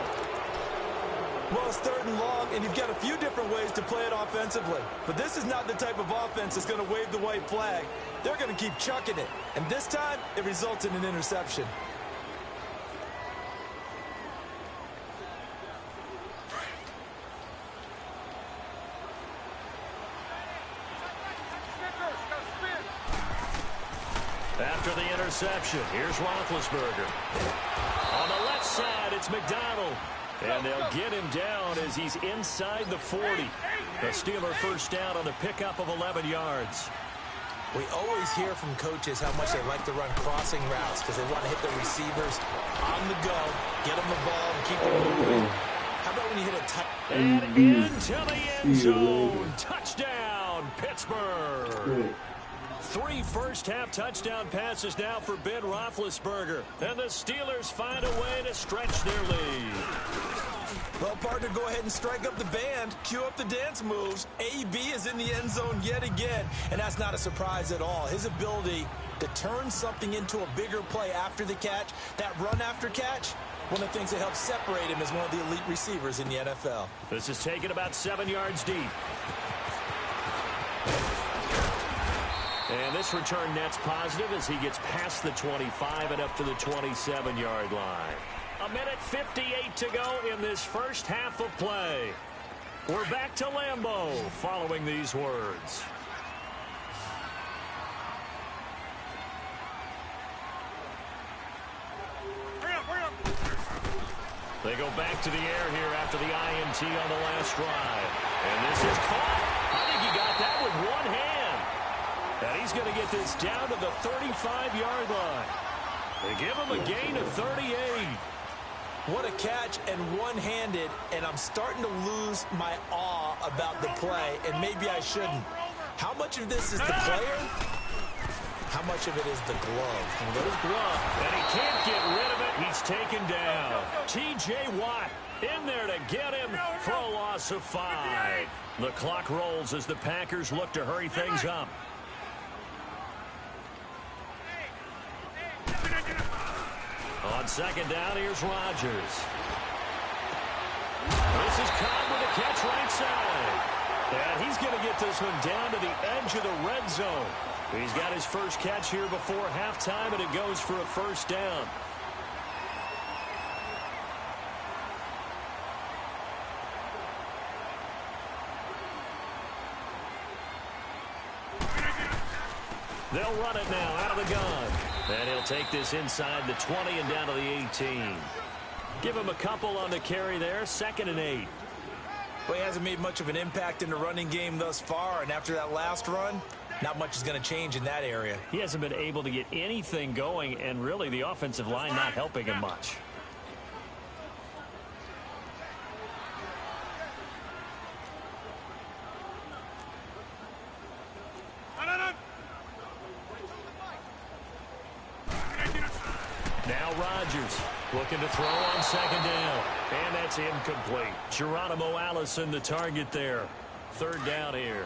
Well, it's third and long, and you've got a few different ways to play it offensively. But this is not the type of offense that's going to wave the white flag. They're going to keep chucking it. And this time, it results in an interception. After the interception, here's Roethlisberger. On the left side, it's McDonald. And they'll get him down as he's inside the 40. The Steeler first down on a pickup of 11 yards. We always hear from coaches how much they like to run crossing routes because they want to hit the receivers on the go, get them the ball, and keep them moving. How about when you hit a tight... And into the end zone. Touchdown, Pittsburgh. 3 first-half touchdown passes now for Ben Roethlisberger. And the Steelers find a way to stretch their lead. Well, partner, go ahead and strike up the band. Cue up the dance moves. AB is in the end zone yet again. And that's not a surprise at all. His ability to turn something into a bigger play after the catch, that run after catch, one of the things that helps separate him as one of the elite receivers in the NFL. This is taken about 7 yards deep. And this return net's positive as he gets past the 25 and up to the 27-yard line. 1:58 to go in this first half of play. We're back to Lambeau following these words. They go back to the air here after the INT on the last drive. And this is caught. I think he got that with one hand. And he's going to get this down to the 35-yard line. They give him a gain of 38. What a catch, and one-handed, and I'm starting to lose my awe about the play, and maybe I shouldn't. How much of this is the player? How much of it is the glove? And there's glove, and he can't get rid of it. He's taken down. T.J. Watt in there to get him for a loss of 5. The clock rolls as the Packers look to hurry things up. On second down, here's Rodgers. This is Cobb with a catch right side. And he's going to get this one down to the edge of the red zone. He's got his first catch here before halftime, and it goes for a first down. They'll run it now out of the gun. And he'll take this inside the 20 and down to the 18. Give him a couple on the carry there. 2nd and 8. Well, he hasn't made much of an impact in the running game thus far, and after that last run, not much is going to change in that area. He hasn't been able to get anything going, and really the offensive line not helping him much. Now Rodgers looking to throw on second down. And that's incomplete. Geronimo Allison the target there. 3rd down here.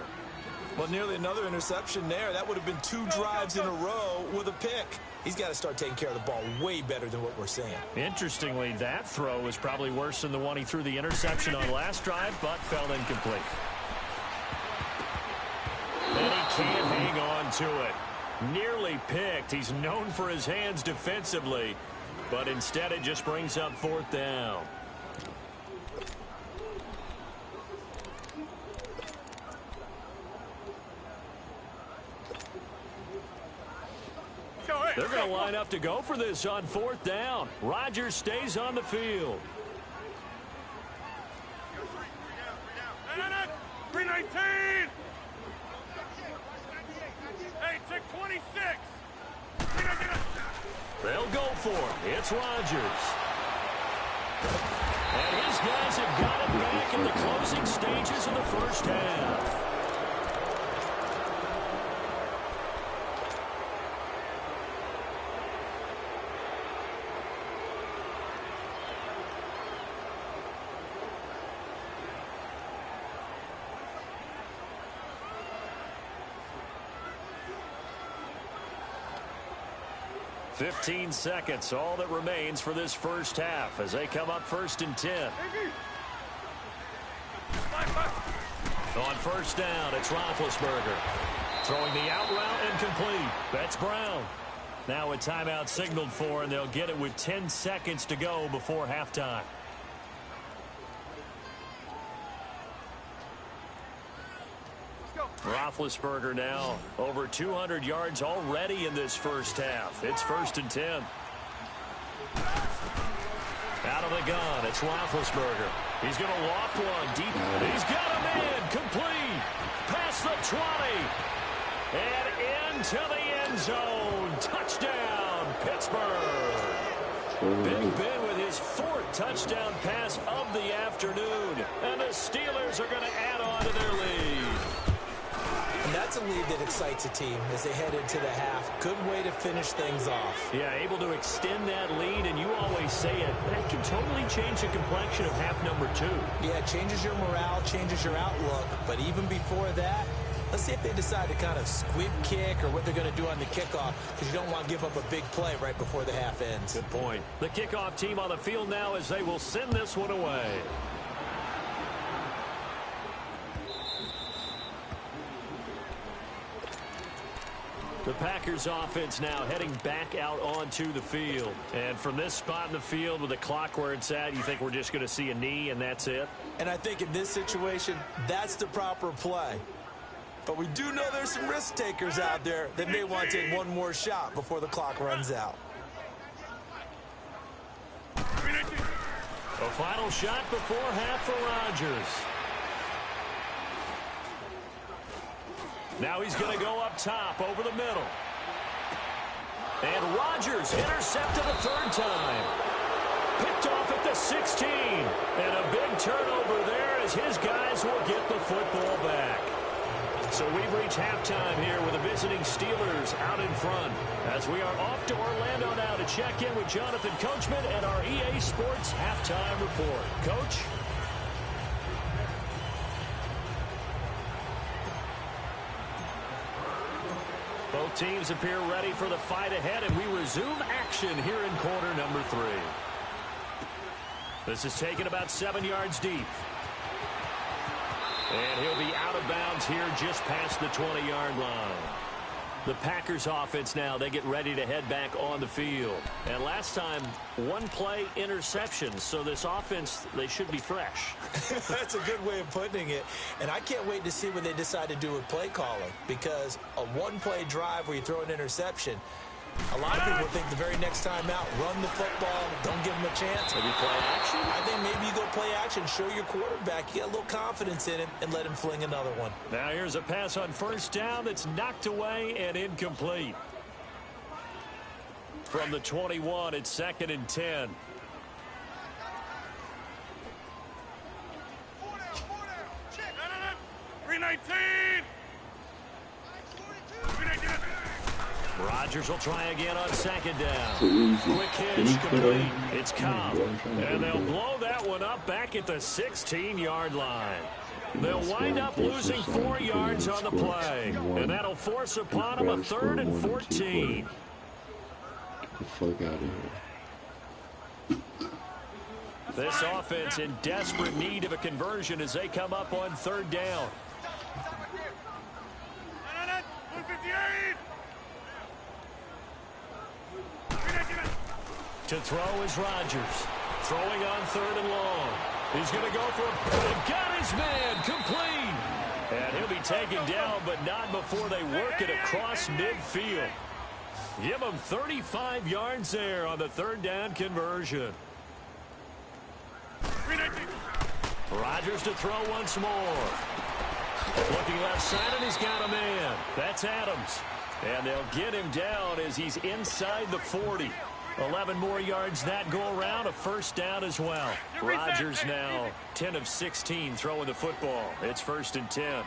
Well, nearly another interception there. That would have been 2 drives in a row with a pick. He's got to start taking care of the ball way better than what we're seeing. Interestingly, that throw was probably worse than the one he threw the interception on last drive, but fell incomplete. And he can't hang on to it. Nearly picked. He's known for his hands defensively, but instead it just brings up 4th down. They're going to line up to go for this on 4th down. Rodgers stays on the field. 319. Hey, 626. They'll go for it. It's Rodgers. And his guys have got it back in the closing stages of the first half. Fifteen seconds, all that remains for this first half as they come up 1st and 10. On 1st down, it's Roethlisberger. Throwing the out route and complete. That's Brown. Now a timeout signaled for, and they'll get it with 10 seconds to go before halftime. Roethlisberger now over 200 yards already in this first half. It's 1st and 10. Out of the gun, it's Roethlisberger. He's going to loft one deep. He's got a man complete. Past the 20. And into the end zone. Touchdown, Pittsburgh. Big Ben with his 4th touchdown pass of the afternoon. And the Steelers are going to add on to their lead. And that's a lead that excites a team as they head into the half. Good way to finish things off. Yeah, able to extend that lead, and you always say it, that can totally change the complexion of half number 2. Yeah, it changes your morale, changes your outlook. But even before that, let's see if they decide to kind of squib kick or what they're going to do on the kickoff, because you don't want to give up a big play right before the half ends. Good point. The kickoff team on the field now as they will send this one away. The Packers offense now heading back out onto the field. And from this spot in the field with the clock where it's at, you think we're just going to see a knee and that's it? And I think in this situation, that's the proper play. But we do know there's some risk takers out there that may want to take one more shot before the clock runs out. A final shot before half for Rodgers. Now he's going to go up top over the middle. And Rodgers intercepted a 3rd time. Picked off at the 16. And a big turnover there as his guys will get the football back. So we've reached halftime here with the visiting Steelers out in front. As we are off to Orlando now to check in with Jonathan Coachman and our EA Sports halftime report. Coach? Both teams appear ready for the fight ahead, and we resume action here in quarter number 3. This is taken about 7 yards deep. And he'll be out of bounds here just past the 20-yard line. The Packers offense now, they get ready to head back on the field. And last time, 1-play interception. So this offense, they should be fresh. That's a good way of putting it. And I can't wait to see what they decide to do with play calling. Because a 1-play drive where you throw an interception, a lot of people think the very next time out, run the football, don't give them a chance. Maybe play action? I think maybe you go play action, show your quarterback, you get a little confidence in him, and let him fling another one. Now here's a pass on 1st down that's knocked away and incomplete. From the 21, it's 2nd and 10. Rodgers will try again on 2nd down. Quick hitch complete. It's Cobb. And they'll blow that one up back at the 16-yard line. They'll wind up losing 4 yards on the play. And that'll force upon them a 3rd and 14. Get the fuck out of here. This offense in desperate need of a conversion as they come up on 3rd down. To throw is Rodgers. Throwing on 3rd and long. He's going to go for a... Got his man complete. And he'll be taken down, but not before they work it across midfield. Give him 35 yards there on the 3rd down conversion. Rodgers to throw once more. Looking left side, and he's got a man. That's Adams. And they'll get him down as he's inside the 40. 11 more yards that go around, a 1st down as well. Rodgers now 10 of 16 throwing the football. It's 1st and 10.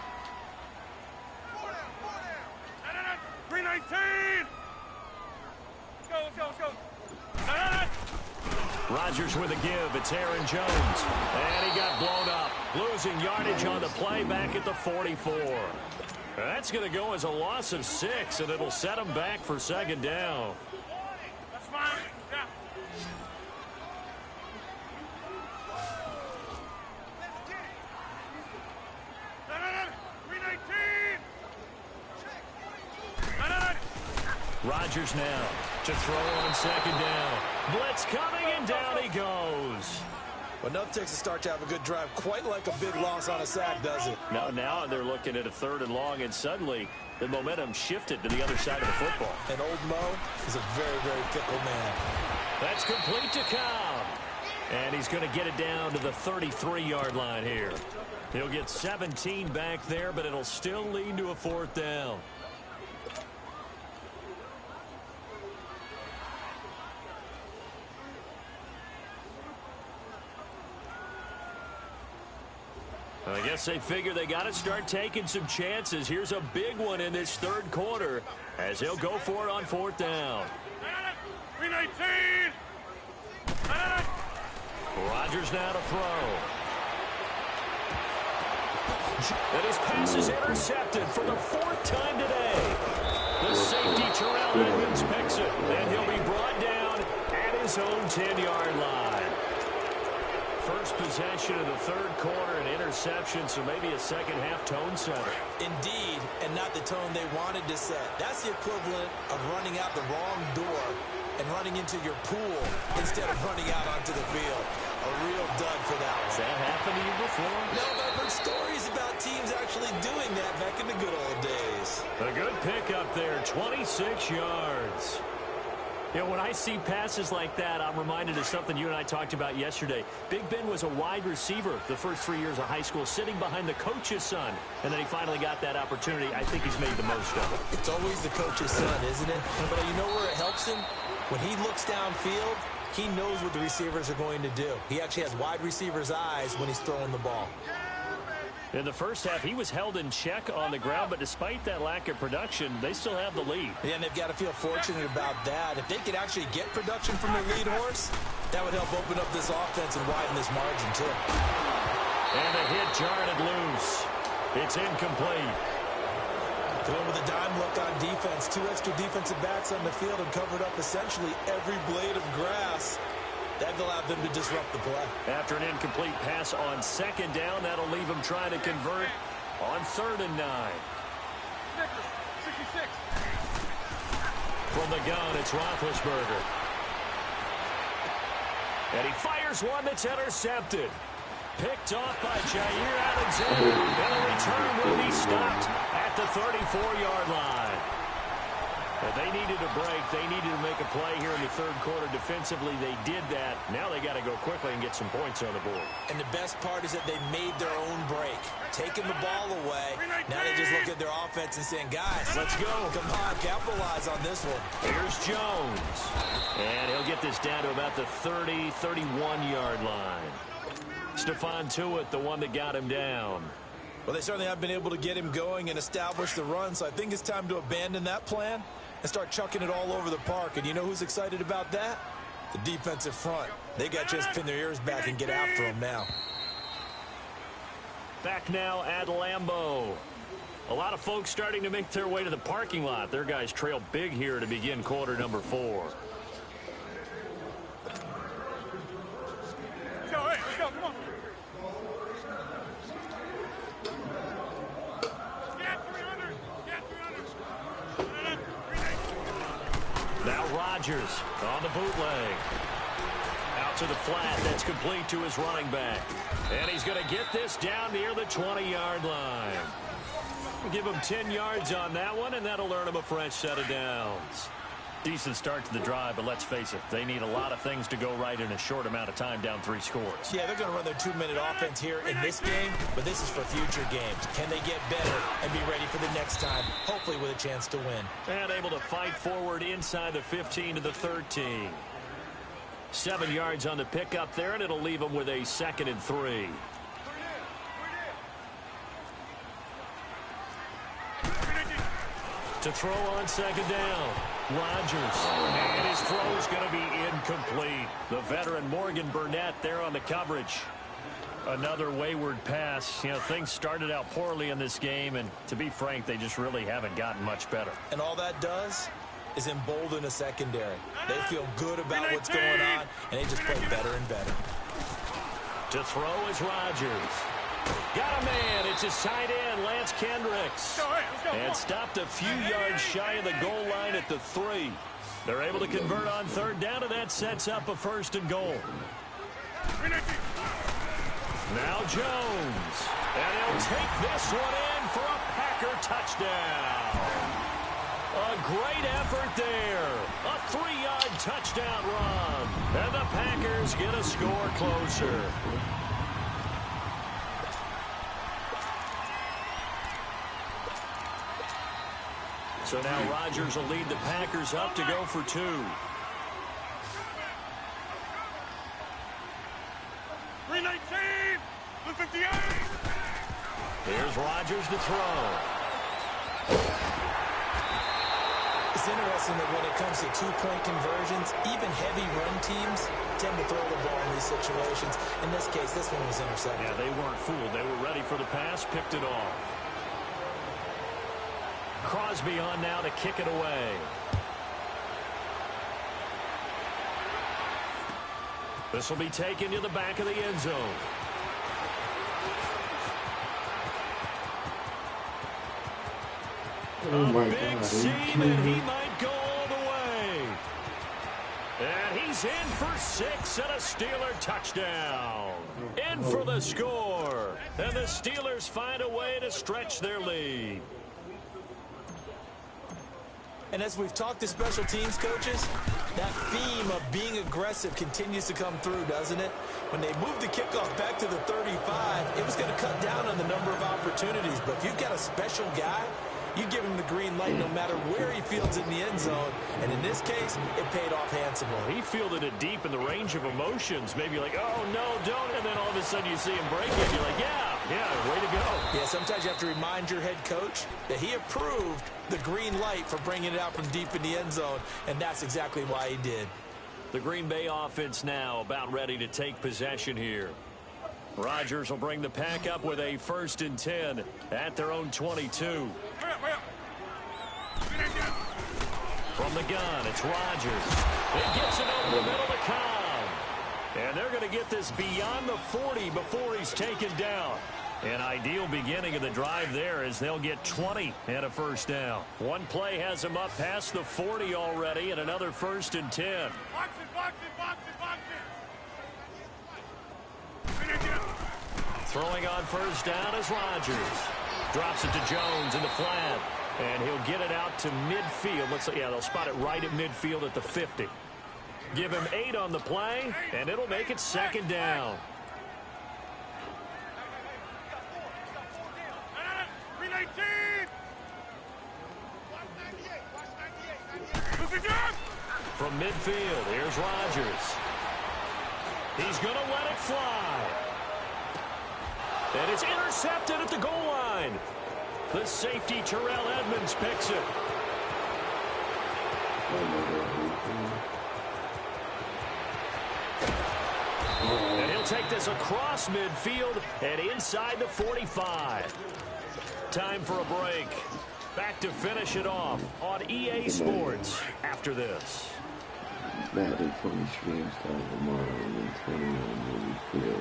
319. Let's go. Rodgers with a give. It's Aaron Jones. And he got blown up. Losing yardage on the play back at the 44. That's going to go as a loss of 6, and it'll set him back for 2nd down. That's fine. Yeah. Rodgers now to throw on 2nd down. Blitz coming, and down he goes. Well, enough takes to start to have a good drive. Quite like a big loss on a sack, does it? Now they're looking at a 3rd and long, and suddenly the momentum shifted to the other side of the football. And old Mo is a very, very fickle man. That's complete to Cobb. And he's going to get it down to the 33-yard line here. He'll get 17 back there, but it'll still lead to a 4th down. I guess they figure they got to start taking some chances. Here's a big one in this 3rd quarter as he'll go for it on 4th down. 319. Rodgers now to throw. And his pass is intercepted for the 4th time today. The safety, Terrell Edmonds, picks it. And he'll be brought down at his own 10-yard line. First possession of the 3rd quarter, an interception, so maybe a second-half tone setter. Indeed, and not the tone they wanted to set. That's the equivalent of running out the wrong door and running into your pool instead of running out onto the field. A real dud for that one. Has that happened to you before? No, but I've heard stories about teams actually doing that back in the good old days. A good pickup there, 26 yards. You know, when I see passes like that, I'm reminded of something you and I talked about yesterday. Big Ben was a wide receiver the first 3 years of high school, sitting behind the coach's son, and then he finally got that opportunity. I think he's made the most of it. It's always the coach's son, isn't it? But you know where it helps him? When he looks downfield, he knows what the receivers are going to do. He actually has wide receivers' eyes when he's throwing the ball. In the first half, he was held in check on the ground, but despite that lack of production, they still have the lead. Yeah, and they've got to feel fortunate about that. If they could actually get production from their lead horse, that would help open up this offense and widen this margin, too. And a hit jarred it loose. It's incomplete. Going with a dime look on defense. 2 extra defensive backs on the field and covered up essentially every blade of grass. That allowed them to disrupt the play. After an incomplete pass on 2nd down, that'll leave them trying to convert on 3rd and 9. 66. From the gun, it's Roethlisberger. And he fires one that's intercepted. Picked off by Jair Alexander. And the return will be stopped at the 34-yard line. But they needed a break. They needed to make a play here in the 3rd quarter. Defensively, they did that. Now they got to go quickly and get some points on the board. And the best part is that they made their own break. Taking the ball away. Now they just look at their offense and saying, guys, let's go. Come on, capitalize on this one. Here's Jones. And he'll get this down to about the 30, 31-yard line. Stephon Tuitt, the one that got him down. Well, they certainly have been able to get him going and establish the run, so I think it's time to abandon that plan and start chucking it all over the park. And you know who's excited about that? The defensive front. They got to just pin their ears back and get after him now. Back now at Lambeau. A lot of folks starting to make their way to the parking lot. Their guys trail big here to begin quarter number 4. Let's go, hey, let's go, come on. Now Rodgers on the bootleg. Out to the flat. That's complete to his running back. And he's going to get this down near the 20-yard line. We'll give him 10 yards on that one, and that'll earn him a fresh set of downs. Decent start to the drive, but let's face it, they need a lot of things to go right in a short amount of time, down 3 scores. Yeah, they're going to run their 2-minute offense here in this game, but this is for future games. Can they get better and be ready for the next time, hopefully with a chance to win? And able to fight forward inside the 15 to the 13. 7 yards on the pickup there, and it'll leave them with a 2nd and 3. To throw on 2nd down. Rodgers. And his throw is going to be incomplete. The veteran Morgan Burnett there on the coverage. Another wayward pass. You know, things started out poorly in this game, and to be frank, they just really haven't gotten much better. And all that does is embolden a secondary. They feel good about what's going on, and they just play better and better. To throw is Rodgers. Got a man. It's his tight end, Lance Kendricks. And stopped a few yards shy of the goal line at the 3. They're able to convert on 3rd down, and that sets up a 1st and goal. Now Jones. And he'll take this one in for a Packer touchdown. A great effort there. A 3-yard touchdown run. And the Packers get a score closer. So now Rodgers will lead the Packers up to go for 2. 319, 258. Here's Rodgers to throw. It's interesting that when it comes to two-point conversions, even heavy run teams tend to throw the ball in these situations. In this case, this one was intercepted. Yeah, they weren't fooled. They were ready for the pass, picked it off. Crosby on now to kick it away. This will be taken to the back of the end zone. Oh my Big God. seam, and he might go all the way. And he's in for 6 and a Steeler touchdown. In for the score. And the Steelers find a way to stretch their lead. And as we've talked to special teams coaches, that theme of being aggressive continues to come through, doesn't it? When they moved the kickoff back to the 35, it was going to cut down on the number of opportunities. But if you've got a special guy, you give him the green light no matter where he fields in the end zone. And in this case, it paid off handsomely. He fielded it deep in the range of emotions. Maybe like, oh, no, don't. And then all of a sudden you see him break it. You're like, yeah, way to go. Yeah, sometimes you have to remind your head coach that he approved the green light for bringing it out from deep in the end zone. And that's exactly why he did. The Green Bay offense now about ready to take possession here. Rodgers will bring the Pack up with a 1st and 10 at their own 22. From the gun, it's Rodgers. It gets it over the middle to Cobb. And they're going to get this beyond the 40 before he's taken down. An ideal beginning of the drive there as they'll get 20 and a 1st down. One play has them up past the 40 already and another 1st and 10. Box it. Throwing on 1st down is Rodgers. Drops it to Jones in the flat. And he'll get it out to midfield. They'll spot it right at midfield at the 50. Give him 8 on the play, and it'll make it 2nd down. 319. From midfield, here's Rodgers. He's going to let it fly. And it's intercepted at the goal line. The safety, Terrell Edmonds, picks it. And he'll take this across midfield and inside the 45. Time for a break. Back to finish it off on EA Sports after this. Madden 20 streams start tomorrow and 21 will be clear.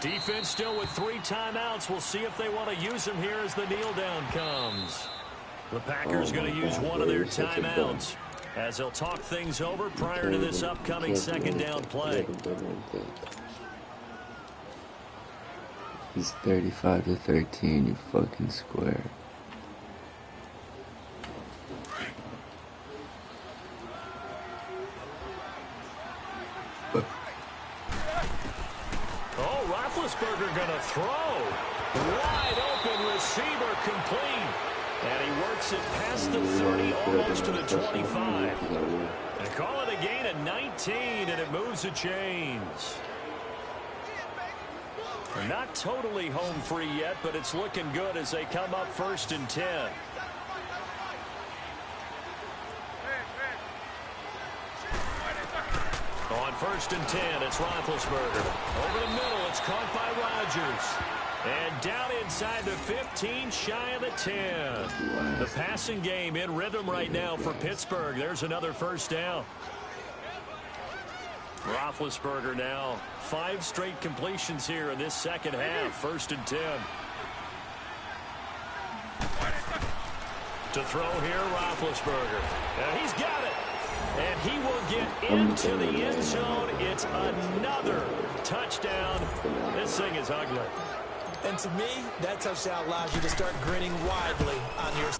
Defense still with 3 timeouts. We'll see if they want to use them here as the kneel down comes. The Packers going to use one of their timeouts as they'll talk things over prior to this upcoming 2nd down play. He's 35-13, you fucking square. Oh, Roethlisberger going to throw. Wide open receiver complete. And he works it past the 30, almost to the 25. And call it a gain of 19, and it moves the chains. They're not totally home free yet, but it's looking good as they come up 1st and 10. On 1st and 10, it's Roethlisberger. Over the middle, it's caught by Rodgers. And down inside the 15, shy of the 10. The passing game in rhythm right now for Pittsburgh. There's another 1st down. Roethlisberger now 5 straight completions here in this 2nd half. 1st and 10. To throw here, Roethlisberger. And he's got it. And he will get into the end zone. It's another touchdown. This thing is ugly. And to me, that touchdown allows you to start grinning widely on your